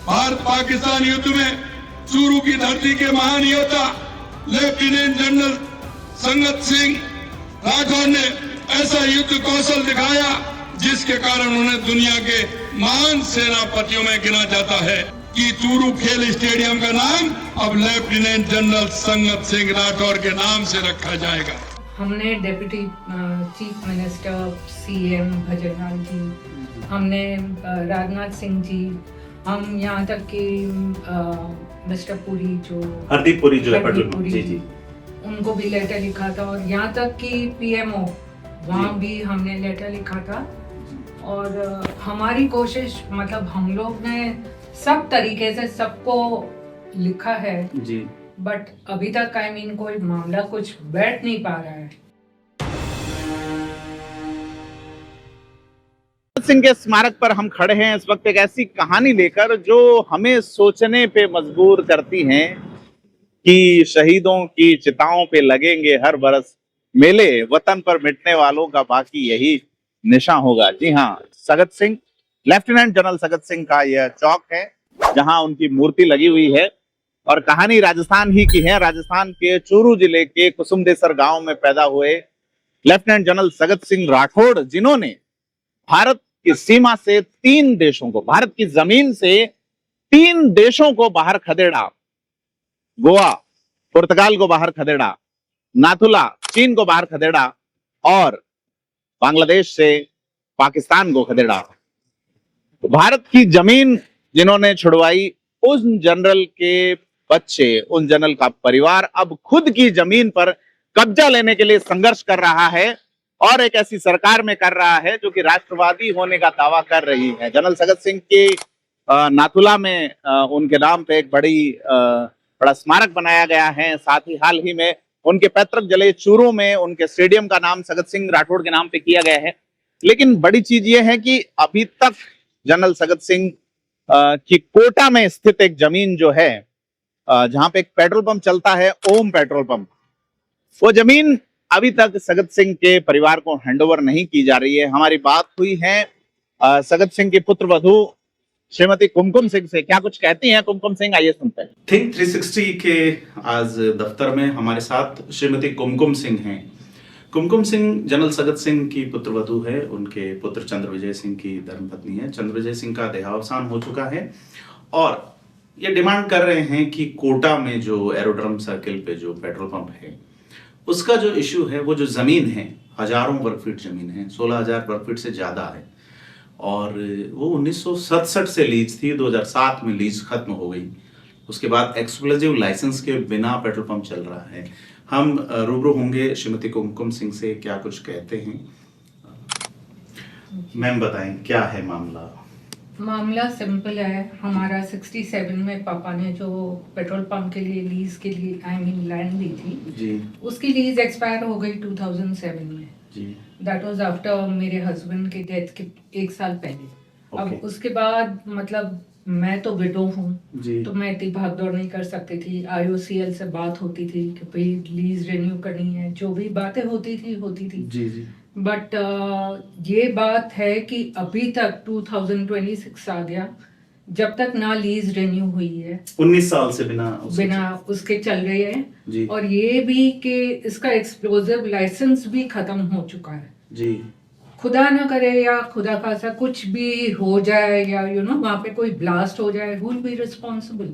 भारत पाकिस्तान युद्ध में चूरू की धरती के महान योद्धा लेफ्टिनेंट जनरल संगत सिंह राठौर ने ऐसा युद्ध कौशल दिखाया जिसके कारण उन्हें दुनिया के महान सेनापतियों में गिना जाता है कि चूरू खेल स्टेडियम का नाम अब लेफ्टिनेंट जनरल संगत सिंह राठौर के नाम से रखा जाएगा। हमने deputy chief minister CM Bhajanlal ji, हमने राजनाथ सिंह जी, हम यहाँ तक कि मिस्टर पुरी जो हरदीप पुरी जो है हरदीप पुरी जी जी उनको भी लेटर लिखा था, और यहाँ तक कि पीएमओ वहाँ भी हमने लेटर लिखा था। और हमारी कोशिश मतलब हम लोग ने सब तरीके से सबको लिखा है जी, बट अभी तक कोई मामला कुछ बैठ नहीं पा रहा है। सिंह के स्मारक पर हम खड़े हैं इस वक्त एक ऐसी कहानी लेकर जो हमें सोचने पे मजबूर करती है कि शहीदों की चिताओं पे लगेंगे हर बरस मेले, वतन पर मिटने वालों का बाकी यही निशा होगा। जी हाँ, सगत सिंह, लेफ्टिनेंट जनरल सगत सिंह का यह चौक है जहां उनकी मूर्ति लगी हुई है। और कहानी राजस्थान ही की है। राजस्थान के चूरू जिले के कुसुमदेसर गांव में पैदा हुए लेफ्टिनेंट जनरल सगत सिंह राठौड़, जिन्होंने भारत की सीमा से 3 देशों को, भारत की जमीन से 3 देशों को बाहर खदेड़ा। गोवा, पुर्तगाल को बाहर खदेड़ा, नाथुला चीन को बाहर खदेड़ा और बांग्लादेश से पाकिस्तान को खदेड़ा। तो भारत की जमीन जिन्होंने छुड़वाई, उस जनरल के बच्चे, उन जनरल का परिवार अब खुद की जमीन पर कब्जा लेने के लिए संघर्ष कर रहा है और एक ऐसी सरकार में कर रहा है जो कि राष्ट्रवादी होने का दावा कर रही है। जनरल सगत सिंह के नाथुला में उनके नाम पे एक बड़ा स्मारक बनाया गया है। साथ ही हाल ही में उनके पैतृक जिले चूरू में उनके स्टेडियम का नाम सगत सिंह राठौड़ के नाम पे किया गया है। लेकिन बड़ी चीज ये है कि अभी तक जनरल सगत सिंह की कोटा में स्थित एक जमीन जो है, जहां पे एक पेट्रोल पंप चलता है, ओम पेट्रोल पंप, वो जमीन अभी तक सगत सिंह के परिवार को हैंडओवर नहीं की जा रही है। हमारी बात हुई है सगत सिंह की पुत्र वधू श्रीमती कुमकुम सिंह से। क्या कुछ कहती हैं कुमकुम सिंह, आइए सुनते हैं। थिंक 360 के आज दफ्तर में हमारे साथ श्रीमती कुमकुम सिंह हैं। कुमकुम सिंह जनरल सगत सिंह की पुत्रवधू है। उनके पुत्र चंद्र विजय सिंह की धर्मपत्नी है। चंद्र विजय सिंह का देहावसान हो चुका है और ये डिमांड कर रहे हैं कि कोटा में जो एरोड्रम सर्किल पे जो पेट्रोल पंप है, उसका जो इश्यू है, वो जो जमीन है, हजारों वर्ग फीट जमीन है, 16,000 वर्ग फीट से ज्यादा है और वो 1967 से लीज थी। 2007 में लीज खत्म हो गई। उसके बाद एक्सक्लूसिव लाइसेंस के बिना पेट्रोल पंप चल रहा है। हम रूबरू होंगे श्रीमती कुमकुम सिंह से, क्या कुछ कहते हैं। मैम बताएं क्या है मामला। मामला सिंपल है। हमारा 67 में पापा ने जो पेट्रोल पंप के लिए लीज के लिए लैंड ली थी जी, उसकी लीज एक्सपायर हो गई 2007 में जी, दैट वाज आफ्टर मेरे हस्बैंड के डेथ के 1 साल पहले। अब Okay. उसके बाद मतलब मैं तो विडो हूँ जी, तो मैं इतनी भागदौड़ नहीं कर सकती थी। IOCL से बात होती थी कि भाई लीज रिन्यू करनी है, जो भी बातें होती थी। जी, जी, बट ये बात है कि अभी तक 2026 आ गया, जब तक ना लीज रिन्यू हुई है, 19 साल से बिना उसके चल रही है। जी, और ये भी कि इसका एक्सप्लोजिव लाइसेंस भी खत्म हो चुका है। जी, खुदा ना करे या खुदा खासा कुछ भी हो जाए या वहाँ पे कोई ब्लास्ट हो जाए, who will be responsible?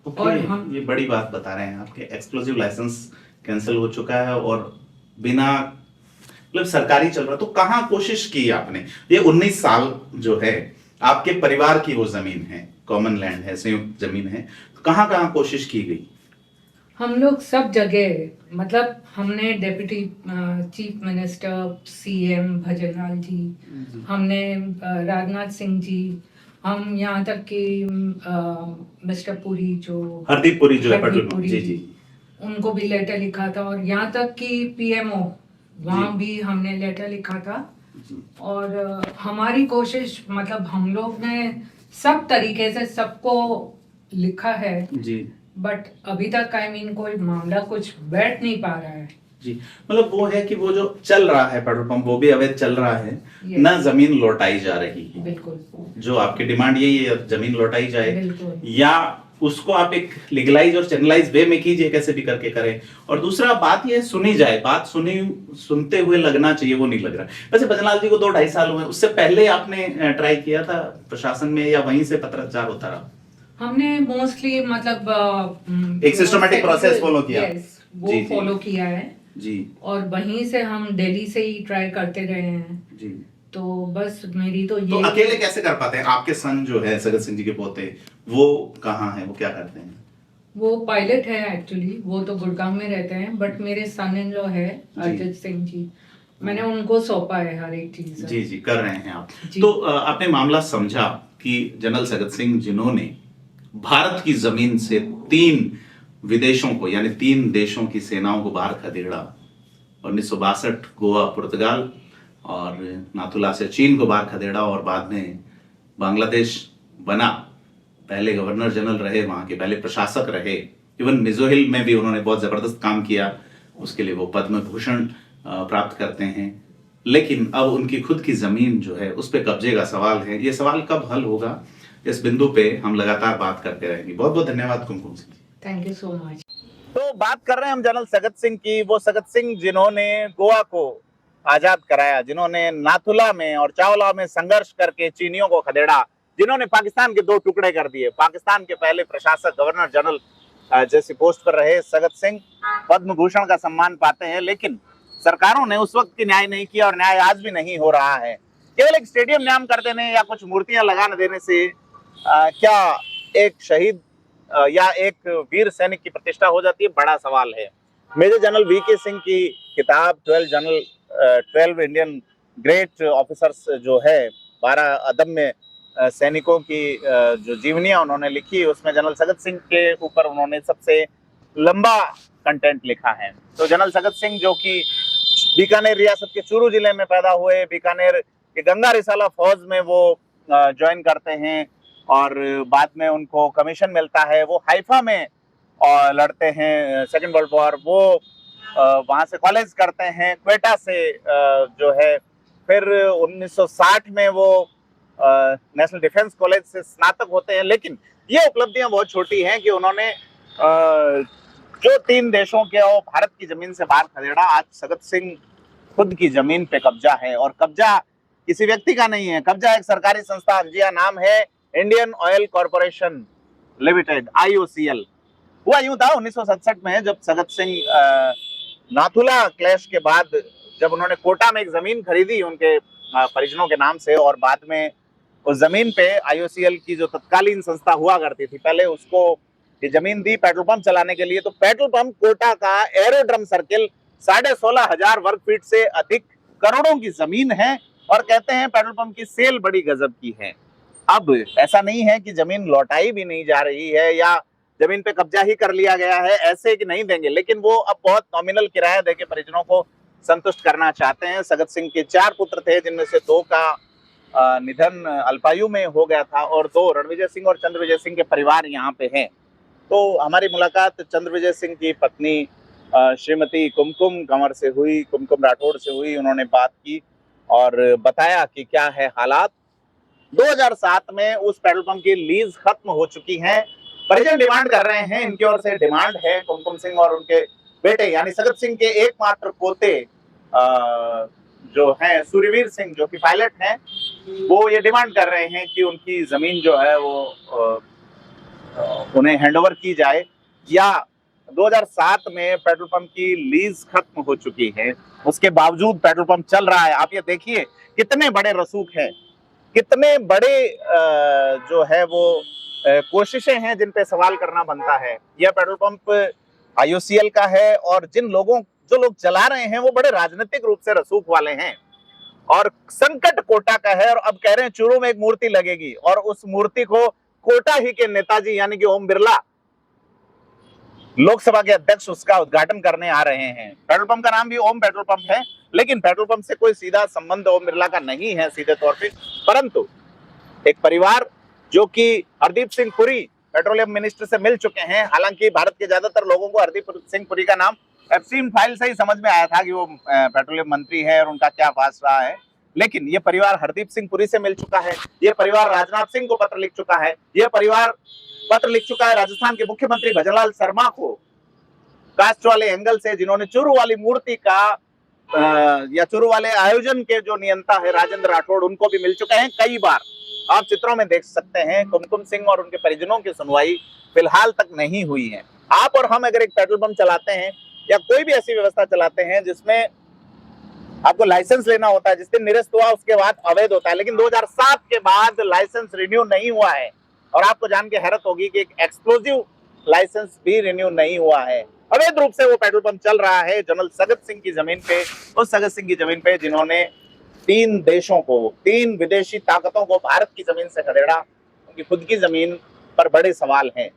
और हम ये बड़ी बात बता रहे हैं। आपके एक्सक्लूसिव लाइसेंस कैंसिल हो चुका है और बिना मतलब सरकारी चल रहा। तो कहाँ कोशिश की आपने? ये 19 साल जो है आपके परिवार की वो जमीन है, कॉमन लैंड है, संयुक्त जमीन है, तो कहाँ कहाँ कोशिश की गई? हम लोग सब जगह मतलब हमने deputy chief minister CM Bhajanlal ji, हमने राजनाथ सिंह जी, हम यहाँ तक कि मिस्टर पुरी जो हरदीप पुरी जो है हरदीप पुरी जी, जी, उनको भी लेटर लिखा था। और यहाँ तक कि पीएमओ वहाँ भी हमने लेटर लिखा था। और हमारी कोशिश मतलब हम लोग ने सब तरीके से सबको लिखा है जी, बट अभी तक कोई मामला कुछ बैठ नहीं पा रहा है। जी, मतलब वो है कि वो जो चल रहा है पेट्रोल पंप वो भी अवैध चल रहा है, Yes. ना जमीन लौटाई जा रही है। बिल्कुल जो आपकी डिमांड यही है, जमीन लौटाई जाए बिल्कुल। या उसको आप एक लीगलाइज और चैनलाइज वे में कीजिए, कैसे भी करके करें। और दूसरा बात ये सुनी जाए, बात सुनते हुए लगना चाहिए, वो नहीं लग रहा। वैसे भजनलाल जी को 2-2.5 साल हुए, उससे पहले आपने ट्राई किया था प्रशासन में या वहीं से पत्राचार होता रहा? हमने मोस्टली मतलब एक सिस्टमैटिक प्रोसेस फॉलो किया। यस, वो फॉलो किया है जी। और वहीं से हम दिल्ली से ही ट्राई करते रहे हैं। जी। तो बस मेरी तो तो ये अकेले कैसे कर पाते हैं? आपके सन जो है सगत सिंह जी के पोते, वो कहाँ हैं, वो क्या करते हैं? वो पायलट है एक्चुअली, वो तो गुड़गांव में रहते हैं, बट मेरे सन इन लॉ है अरिजीत सिंह जी, मैंने उनको सौंपा है हर एक चीज। जी जी, कर रहे हैं आप। जी। तो आपने मामला समझा कि जनरल सगत सिंह जिन्होंने भारत की जमीन से 3 विदेशों को यानी 3 देशों की सेनाओं को बाहर खदेड़ा, 1962 गोवा पुर्तगाल और नाथुला से चीन को बाहर खदेड़ा और बाद में बांग्लादेश बना, पहले गवर्नर जनरल रहे, वहां के पहले प्रशासक रहे, इवन मिजोहिल में भी उन्होंने बहुत जबरदस्त काम किया, उसके लिए वो पद्म भूषण प्राप्त करते हैं। लेकिन अब उनकी खुद की जमीन जो है उस पर कब्जे का सवाल है। ये सवाल कब हल होगा, इस बिंदु पे हम लगातार बात करते रहेंगे। बहुत बहुत धन्यवाद Kumkum Singh. Thank you so much. तो बात कर रहे हैं हम जनरल सगत सिंह की, वो सगत सिंह जिन्होंने गोवा को आजाद कराया, जिन्होंने नाथुला में और चावला में संघर्ष करके चीनियों को खदेड़ा, जिन्होंने पाकिस्तान के 2 टुकड़े कर दिए, पाकिस्तान के पहले प्रशासक गवर्नर जनरल जैसी पोस्ट पर रहे सगत सिंह, पद्म भूषण का सम्मान पाते हैं। लेकिन सरकारों ने उस वक्त की न्याय नहीं किया और न्याय आज भी नहीं हो रहा है। केवल एक स्टेडियम नाम कर देने या कुछ मूर्तियां लगाने देने से क्या एक शहीद या एक वीर सैनिक की प्रतिष्ठा हो जाती है, बड़ा सवाल है। मेजर जनरल वीके सिंह की किताब 12 इंडियन ग्रेट ऑफिसर्स जो है, 12 अदम्य सैनिकों की जो जीवनियां उन्होंने लिखी, उसमें जनरल सगत सिंह के ऊपर उन्होंने सबसे लंबा कंटेंट लिखा है। तो जनरल सगत सिंह जो कि बीकानेर रियासत के चूरू जिले में पैदा हुए, बीकानेर के गंगा रिसाला फौज में वो ज्वाइन करते हैं और बाद में उनको कमीशन मिलता है, वो हाइफा में लड़ते हैं सेकेंड वर्ल्ड वॉर, वो वहां से कॉलेज करते हैं क्वेटा से जो है, फिर 1960 में वो नेशनल डिफेंस कॉलेज से स्नातक होते हैं। लेकिन ये उपलब्धियां बहुत छोटी हैं कि उन्होंने जो 3 देशों के और भारत की जमीन से बाहर खदेड़ा, आज सगत सिंह खुद की जमीन पे कब्जा है और कब्जा किसी व्यक्ति का नहीं है, कब्जा एक सरकारी संस्था जिसका नाम है Indian oil corporation limited, IOCL। हुआ यूं था 1967 में जब सगत सिंह नाथुला क्लैश के बाद जब उन्होंने कोटा में एक जमीन खरीदी उनके परिजनों के नाम से, और बाद में उस जमीन पे IOCL की जो तत्कालीन संस्था हुआ करती थी, पहले उसको ये जमीन दी पेट्रोल पंप चलाने के लिए। तो पेट्रोल पंप कोटा का एरोड्रम सर्किल 16,500 वर्ग फीट से अधिक करोड़ों की जमीन है और कहते हैं पेट्रोल पंप की सेल बड़ी गजब की है। अब ऐसा नहीं है कि जमीन लौटाई भी नहीं जा रही है या जमीन पे कब्जा ही कर लिया गया है, ऐसे कि नहीं देंगे, लेकिन वो अब बहुत नॉमिनल किराया देके परिजनों को संतुष्ट करना चाहते हैं। सगत सिंह के 4 पुत्र थे, जिनमें से 2 का निधन अल्पायु में हो गया था और 2 रणविजय सिंह और चंद्रविजय सिंह के परिवार यहाँ पे हैं। तो हमारी मुलाकात चंद्रविजय सिंह की पत्नी श्रीमती कुमकुम कंवर से हुई, कुमकुम राठौड़ से हुई। उन्होंने बात की और बताया कि क्या है हालात। 2007 में उस पेट्रोल पंप की लीज खत्म हो चुकी है, परिजन डिमांड कर रहे हैं, इनकी ओर से डिमांड है, कुमकुम सिंह और उनके बेटे यानी सगत सिंह के एकमात्र पोते जो हैं सूर्यवीर सिंह जो कि पायलट हैं, वो ये डिमांड कर रहे हैं कि उनकी जमीन जो है वो उन्हें हैंडओवर की जाए, या 2007 में पेट्रोल पंप की लीज खत्म हो चुकी है, उसके बावजूद पेट्रोल पंप चल रहा है। आप ये देखिए कितने बड़े रसूख हैं, कितने बड़े जो है वो कोशिशें हैं जिन पे सवाल करना बनता है। यह पेट्रोल पंप IOCL का है और जो लोग चला रहे हैं वो बड़े राजनीतिक रूप से रसूख वाले हैं और संकट कोटा का है। और अब कह रहे हैं चूरू में एक मूर्ति लगेगी और उस मूर्ति को कोटा ही के नेताजी यानी कि ओम बिरला लोकसभा के अध्यक्ष उसका उद्घाटन करने आ रहे हैं। पेट्रोल पंप का नाम भी ओम पेट्रोल पंप है, लेकिन पेट्रोल पंप से कोई सीधा संबंध ओम बिरला का नहीं है सीधे तौर पे, परंतु एक परिवार जो कि हरदीप सिंह पुरी पेट्रोलियम मिनिस्टर से मिल चुके हैं। हालांकि भारत के ज्यादातर लोगों को हरदीप सिंह पुरी का नाम एप्सिन फाइल से ही समझ में आया था कि वो पेट्रोलियम मंत्री है और उनका क्या पास रहा है। लेकिन ये परिवार हरदीप सिंह पुरी से मिल चुका है, ये परिवार राजनाथ सिंह को पत्र लिख चुका है, ये परिवार पत्र लिख चुका है राजस्थान के मुख्यमंत्री भजनलाल शर्मा को कास्ट वाले एंगल से, जिन्होंने चूरू वाली मूर्ति का या चूरू वाले आयोजन के जो नियंता है राजेंद्र राठौड़, उनको भी मिल चुके हैं कई बार। आप चित्रों में देख सकते हैं कुमकुम सिंह और उनके परिजनों की सुनवाई फिलहाल तक नहीं हुई है। आप और हम अगर एक पेट्रोल पंप चलाते हैं या कोई भी ऐसी व्यवस्था चलाते हैं जिसमें आपको लाइसेंस लेना होता है, जिस दिन निरस्त हुआ उसके बाद अवैध होता है, लेकिन 2007 के बाद लाइसेंस रिन्यू नहीं हुआ है। और आपको जान के हैरत होगी कि एक एक्सप्लोजिव लाइसेंस भी रिन्यू नहीं हुआ है। अवैध रूप से वो पेट्रोल पंप चल रहा है जनरल सगत सिंह की जमीन पे, उस सगत सिंह की जमीन पे जिन्होंने 3 देशों को, 3 विदेशी ताकतों को भारत की जमीन से खदेड़ा। उनकी खुद की जमीन पर बड़े सवाल हैं।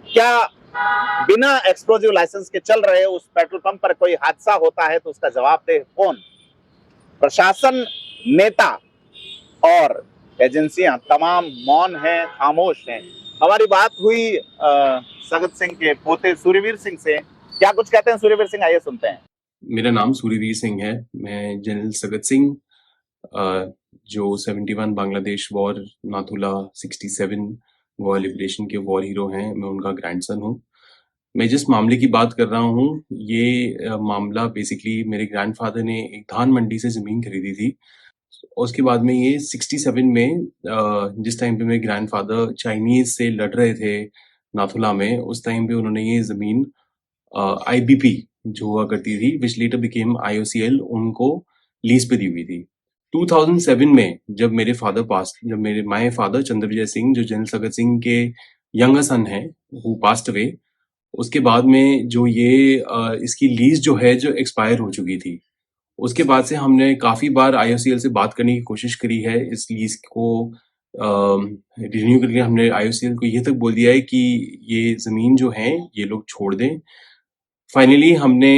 क्या बिना एक्सप्लोजिव लाइसेंस के चल रहे उस पेट्रोल पंप पर कोई हादसा होता है तो उसका जवाब दे कौन? प्रशासन, नेता और एजेंसियां तमाम मौन हैं, खामोश हैं। हमारी बात हुई सगत सिंह के पोते सूर्यवीर सिंह से। क्या कुछ कहते हैं सूर्यवीर सिंह, आइए सुनते हैं। मेरा नाम सूर्यवीर सिंह है। मैं जनरल सगत सिंह, जो 71 Bangladesh war, Nathula 67 war liberation के वॉर हीरो हैं, मैं उनका ग्रैंडसन हूँ। मैं जिस मामले की बात कर रहा हूँ, ये मामला बेसिकली मेरे ग्रैंडफादर ने एक धान मंडी से ज़मीन खरीदी थी। उसके बाद में ये 67 में जिस टाइम पे मेरे ग्रैंडफादर चाइनीज से लड़ रहे थे नाथुला में, उस टाइम पे उन्होंने ये ज़मीन IBP जो हुआ करती थी, विच लेटर बिकेम IOCL, उनको लीज पे दी हुई थी। 2007 में जब मेरे माय फादर चंद्रविजय सिंह, जो जनरल सगत सिंह के यंगर सन हैं, हु पास्ट अवे, उसके बाद में जो ये इसकी लीज जो है जो एक्सपायर हो चुकी थी, उसके बाद से हमने काफ़ी बार IOCL से बात करने की कोशिश करी है। इस लीज को रिन्यू करके हमने IOCL को ये तक बोल दिया है कि ये ज़मीन जो है ये लोग छोड़ दें। फाइनली हमने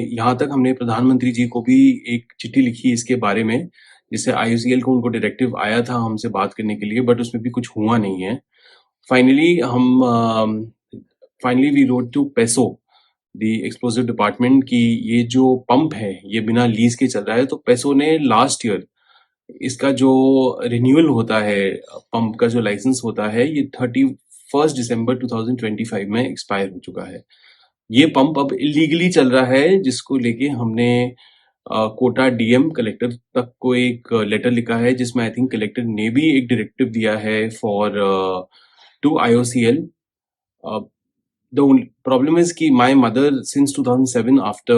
यहाँ तक हमने प्रधानमंत्री जी को भी एक चिट्ठी लिखी इसके बारे में, जिससे IOCL को उनको डायरेक्टिव आया था हमसे बात करने के लिए, बट उसमें भी कुछ हुआ नहीं है। Finally we wrote to PESO, the explosive department, कि ये जो पंप है ये बिना लीज के चल रहा है। तो पेसो ने लास्ट ईयर इसका जो रिन्यूअल होता है, पंप का जो लाइसेंस होता है, ये 31 दिसंबर 2025 में एक्सपायर हो चुका है। ये पंप अब इलीगली चल रहा है, जिसको लेके हमने कोटा DM कलेक्टर तक को एक लेटर लिखा है, जिसमें आई थिंक कलेक्टर ने भी एक डायरेक्टिव दिया है for to IOCL। The only problem is कि my mother since 2007, after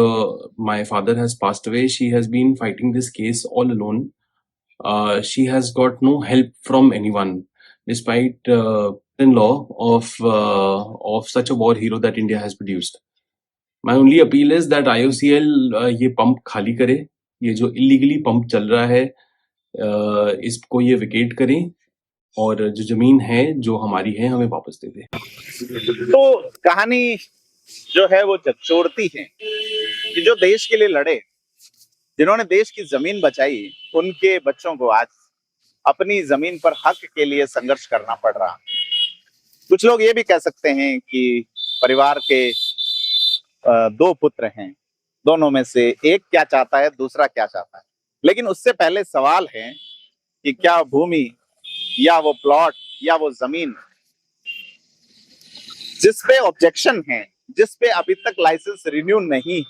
my father has passed away, she has been fighting this case all alone. She has got no help from anyone, despite in-law of such a war hero that India has produced. My only appeal is that IOCL ये pump खाली करे, ये जो illegally pump चल रहा है इसको ये विकेट करें, और जो जमीन है जो हमारी है हमें वापस दे दे। तो कहानी जो है वो चकचोरती है कि जो देश के लिए लड़े, जिन्होंने देश की जमीन बचाई, उनके बच्चों को आज अपनी जमीन पर हक के लिए संघर्ष करना पड़ रहा। कुछ लोग ये भी कह सकते हैं कि परिवार के 2 पुत्र हैं, दोनों में से एक क्या चाहता है, दूसरा क्या चाहता है। लेकिन उससे पहले सवाल है कि क्या भूमि या वो प्लॉट या वो जमीन जिस पे ऑब्जेक्शन है, जिस पे अभी तक लाइसेंस रिन्यू नहीं,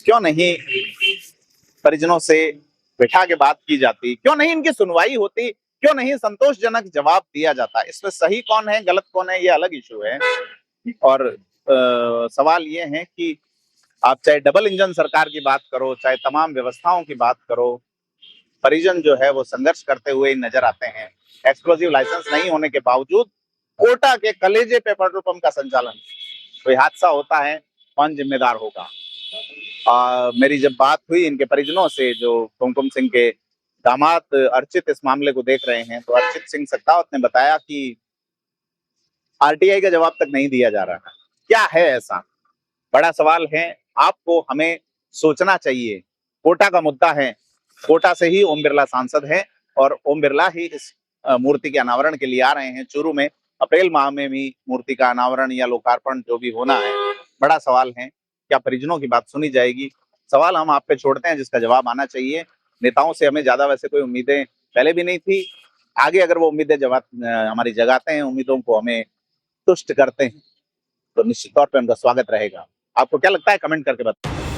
क्यों नहीं परिजनों से बैठा के बात की जाती, क्यों नहीं इनकी सुनवाई होती, क्यों नहीं संतोषजनक जवाब दिया जाता। इसमें सही कौन है, गलत कौन है, ये अलग इशू है। और सवाल ये है कि आप चाहे डबल इंजन सरकार की बात करो, चाहे तमाम व्यवस्थाओं की बात करो, परिजन जो है वो संघर्ष करते हुए नजर आते हैं। एक्सप्लोजिव लाइसेंस नहीं होने के बावजूद कोटा के कलेजे पे पेट्रोल पंप का संचालन, कोई हादसा होता है, कौन जिम्मेदार होगा? मेरी जब बात हुई इनके परिजनों से, जो कुमकुम सिंह के दामाद अर्चित इस मामले को देख रहे हैं, तो अर्चित सिंह सत्तावत ने बताया कि RTI का जवाब तक नहीं दिया जा रहा। क्या है ऐसा? बड़ा सवाल है। आपको हमें सोचना चाहिए। कोटा का मुद्दा है, कोटा से ही ओम बिरला सांसद है और ओम बिरला ही इस मूर्ति के अनावरण के लिए आ रहे हैं चूरू में। अप्रैल माह में भी मूर्ति का अनावरण या लोकार्पण जो भी होना है, बड़ा सवाल है। क्या परिजनों की बात सुनी जाएगी? सवाल हम आप पे छोड़ते हैं, जिसका जवाब आना चाहिए। नेताओं से हमें ज्यादा वैसे कोई उम्मीदें पहले भी नहीं थी, आगे अगर वो उम्मीदें हमारी जगाते हैं, उम्मीदों को हमें तुष्ट करते हैं, तो निश्चित तौर पे उनका स्वागत रहेगा। आपको क्या लगता है, कमेंट करके बताएं।